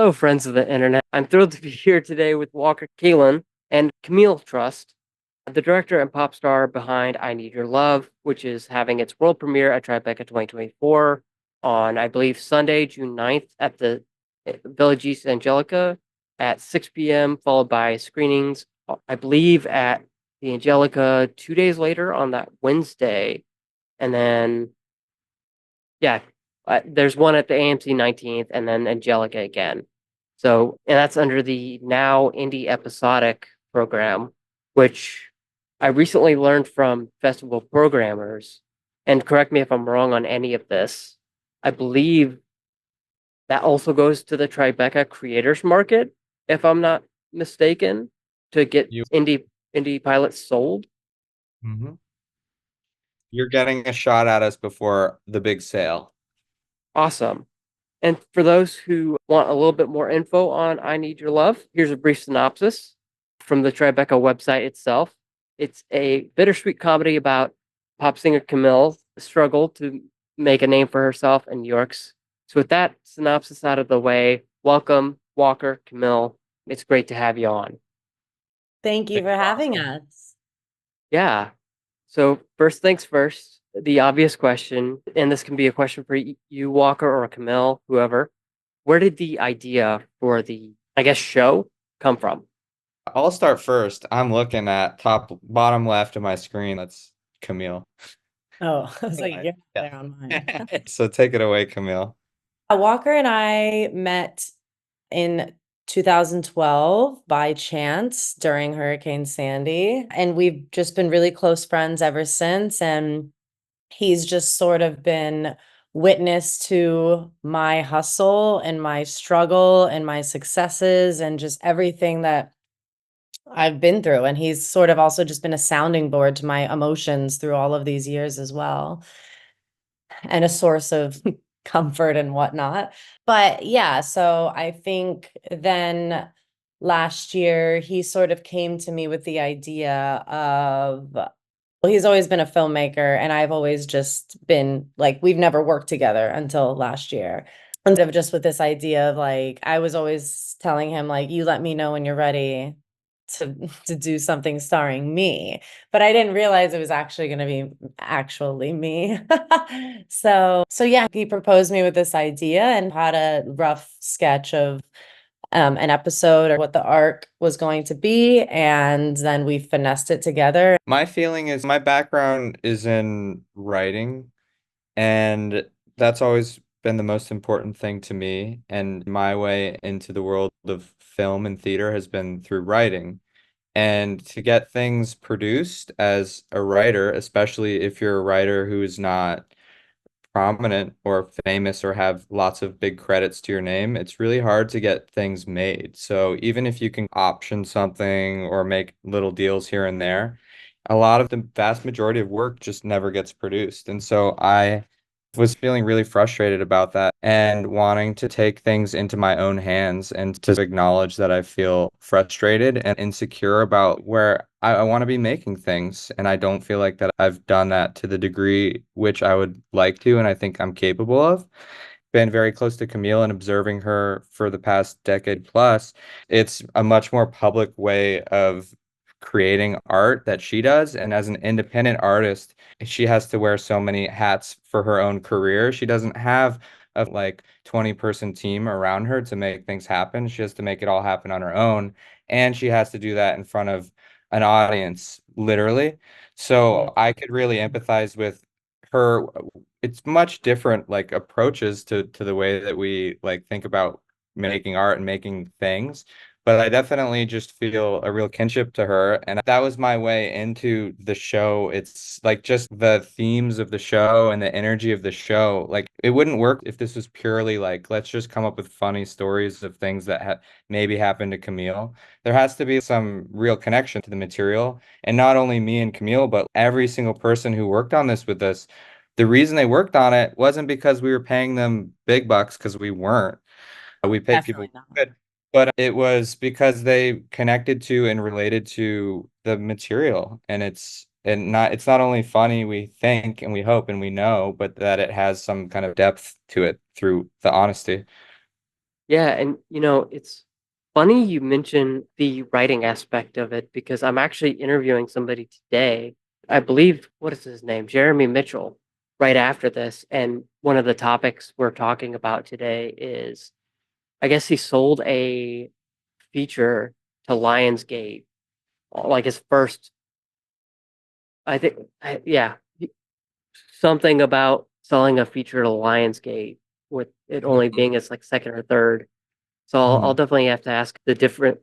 Hello, friends of the internet. I'm thrilled to be here today with Walker Kalan and Camille Trust, the director and pop star behind I Need Your Love, which is having its world premiere at Tribeca 2024 on, I believe, Sunday, June 9th at the Village East Angelica at 6 p.m., followed by screenings, I believe, at the Angelica 2 days later on that Wednesday. And then, yeah, there's one at the AMC 19th and then Angelica again. So, and that's under the Now Indie Episodic program, which I recently learned from festival programmers. And correct me if I'm wrong on any of this. I believe that also goes to the Tribeca Creators Market, if I'm not mistaken, to get You indie pilots sold. Mhm. You're getting a shot at us before the big sale. Awesome. And for those who want a little bit more info on I Need Your Love, here's a brief synopsis from the Tribeca website itself. It's a bittersweet comedy about pop singer Camille's struggle to make a name for herself in New York's. So, with that synopsis out of the way, welcome, Walker, Camille. It's great to have you on. Thank you It's for having awesome. us. Yeah. So, first things first, the obvious question, and this can be a question for you, Walker, or Camille, whoever. Where did the idea for the, I guess, show come from? I'll start first. I'm looking at bottom left of my screen. That's Camille. Oh, I was like, Right. you're not Yeah. there on mine. So take it away, Camille. Walker and I met in 2012 by chance during Hurricane Sandy, and we've just been really close friends ever since. And he's just sort of been witness to my hustle and my struggle and my successes and just everything that I've been through. And he's sort of also just been a sounding board to my emotions through all of these years as well, and a source of comfort and whatnot. But yeah, so I think then last year he sort of came to me with the idea of, well, he's always been a filmmaker, and I've always just been like, we've never worked together until last year. And of just with this idea of like, I was always telling him, like, you let me know when you're ready to do something starring me, but I didn't realize it was actually going to be actually me. So yeah, he proposed me with this idea and had a rough sketch of an episode or what the arc was going to be, and then we finessed it together. My feeling is my background is in writing, and that's always been the most important thing to me. And my way into the world of film and theater has been through writing. And to get things produced as a writer, especially if you're a writer who is not prominent or famous or have lots of big credits to your name, it's really hard to get things made. So even if you can option something or make little deals here and there, a lot of the vast majority of work just never gets produced. And so I was feeling really frustrated about that and wanting to take things into my own hands and to acknowledge that I feel frustrated and insecure about where I want to be making things. And I don't feel like that I've done that to the degree which I would like to, and I think I'm capable of. Been very close to Camille and observing her for the past decade plus. It's a much more public way of creating art that she does. And as an independent artist, she has to wear so many hats for her own career. She doesn't have a like 20-person team around her to make things happen. She has to make it all happen on her own. And she has to do that in front of an audience, literally. Mm. So I could really empathize with her. It's much different like approaches to the way that we like think about making art and making things. But I definitely just feel a real kinship to her. And that was my way into the show. It's like just the themes of the show and the energy of the show. Like it wouldn't work if this was purely like, let's just come up with funny stories of things that ha maybe happened to Camille. There has to be some real connection to the material. And not only me and Camille, but every single person who worked on this with us. The reason they worked on it wasn't because we were paying them big bucks, because we weren't. We paid people Definitely not. good, but it was because they connected to and related to the material. And it's not only funny, we think and we hope and we know, but that it has some kind of depth to it through the honesty. Yeah, and it's funny you mention the writing aspect of it because I'm actually interviewing somebody today. I believe, what is his name? Jeremy Mitchell, right after this. And one of the topics we're talking about today is I guess he sold a feature to Lionsgate, like his first, I think, yeah, something about selling a feature to Lionsgate with it only being its like second or third. So I'll Mhm. definitely have to ask the different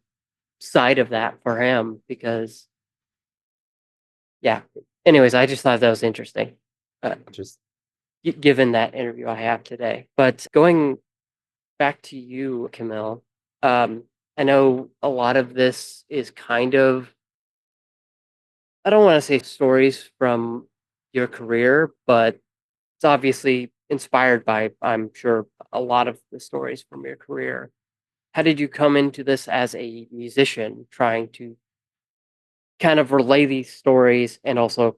side of that for him because, yeah. Anyways, I just thought that was interesting, Just given that interview I have today. But going back to you, Camille, um, I know a lot of this is kind of, I don't want to say stories from your career, but it's obviously inspired by, I'm sure, a lot of the stories from your career. How did you come into this as a musician, trying to kind of relay these stories and also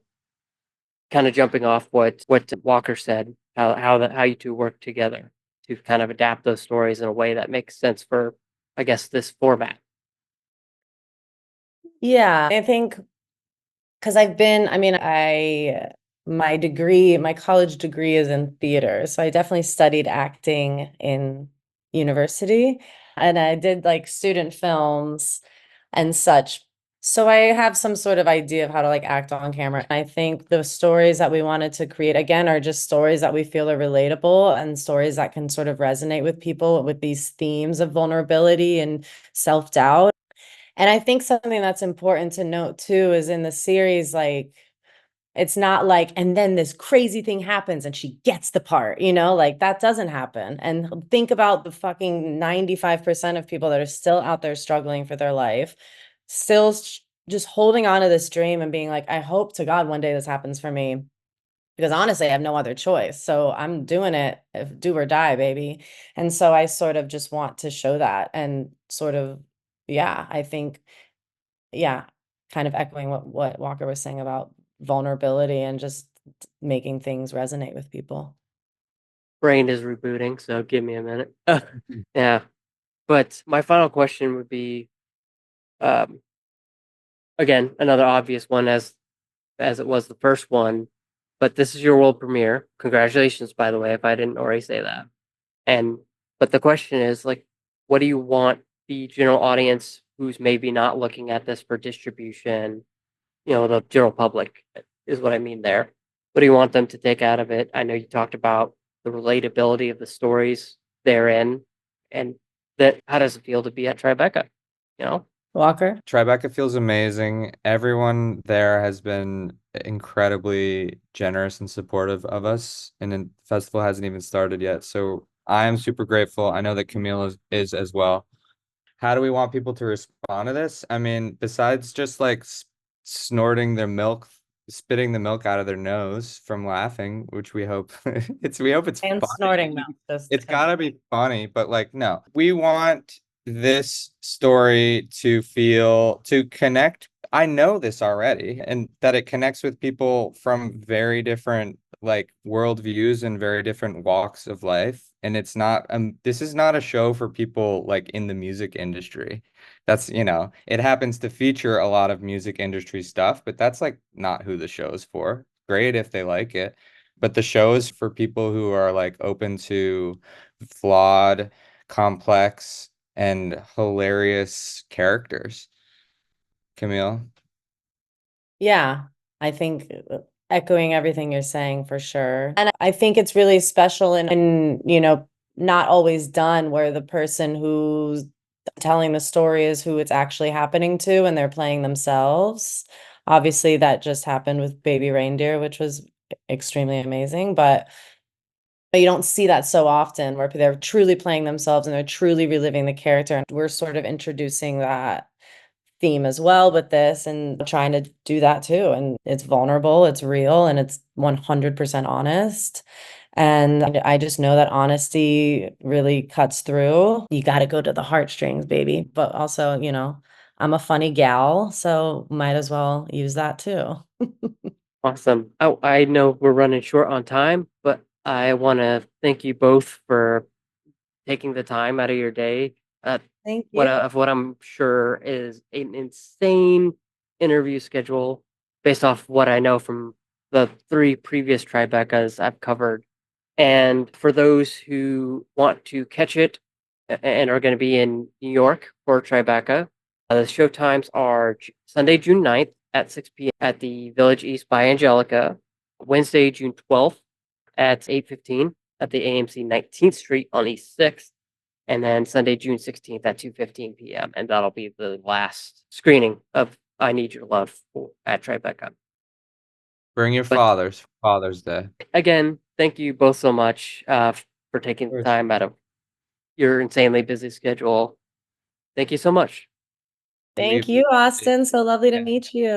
kind of jumping off what Walker said, how you two work together to kind of adapt those stories in a way that makes sense for, I guess, this format. Yeah, I think because I mean, my college degree is in theater. So I definitely studied acting in university and I did like student films and such. So I have some sort of idea of how to like act on camera. I think the stories that we wanted to create again are just stories that we feel are relatable and stories that can sort of resonate with people with these themes of vulnerability and self-doubt. And I think something that's important to note too is in the series, like, it's not like, and then this crazy thing happens and she gets the part, like that doesn't happen. And think about the fucking 95% of people that are still out there struggling for their life, still just holding on to this dream and being like, I hope to God one day this happens for me. Because honestly, I have no other choice. So I'm doing it, if do or die, baby. And so I sort of just want to show that and sort of, yeah, I think yeah, kind of echoing what Walker was saying about vulnerability and just making things resonate with people. Brain is rebooting, so give me a minute. Yeah, but my final question would be, um, again, another obvious one as it was the first one, but this is your world premiere. Congratulations, by the way, if I didn't already say that. And but the question is like, what do you want the general audience who's maybe not looking at this for distribution, the general public is what I mean there. What do you want them to take out of it? I know you talked about the relatability of the stories therein, and that how does it feel to be at Tribeca? You know? Walker? Tribeca feels amazing. Everyone there has been incredibly generous and supportive of us, and the festival hasn't even started yet. So I am super grateful. I know that Camille is as well. How do we want people to respond to this? I mean, besides just like snorting their milk, spitting the milk out of their nose from laughing, which we hope it's And funny. snorting mouth, just It's gotta be funny, but like no. We want this story to connect. I know this already, and that it connects with people from very different like worldviews and very different walks of life. And it's not this is not a show for people like in the music industry. That's, it happens to feature a lot of music industry stuff, but that's like not who the show is for. Great if they like it. But the show is for people who are like open to flawed, complex, and hilarious characters. Camille. yeah, I think echoing everything you're saying for sure. And I think it's really special and not always done where the person who's telling the story is who it's actually happening to and they're playing themselves. Obviously, that just happened with Baby Reindeer, which was extremely amazing, but you don't see that so often where they're truly playing themselves and they're truly reliving the character. And we're sort of introducing that theme as well with this and trying to do that too. And it's vulnerable, it's real, and it's 100% honest. And I just know that honesty really cuts through. You got to go to the heartstrings, baby. But also, I'm a funny gal, so might as well use that too. Awesome. Oh, I know we're running short on time, but I want to thank you both for taking the time out of your day. Thank you. What I'm sure is an insane interview schedule based off what I know from the 3 previous Tribecas I've covered. And for those who want to catch it and are going to be in New York for Tribeca, the show times are Sunday, June 9th at 6 p.m. at the Village East by Angelica, Wednesday, June 12th at 8:15 at the AMC 19th Street on East 6th, and then Sunday, June 16th at 2:15 p.m. And that'll be the last screening of I Need Your Love at Tribeca. Bring your fathers for Father's Day. Again, thank you both so much for taking the time out of your insanely busy schedule. Thank you so much. Thank you, Austin. So lovely to meet you.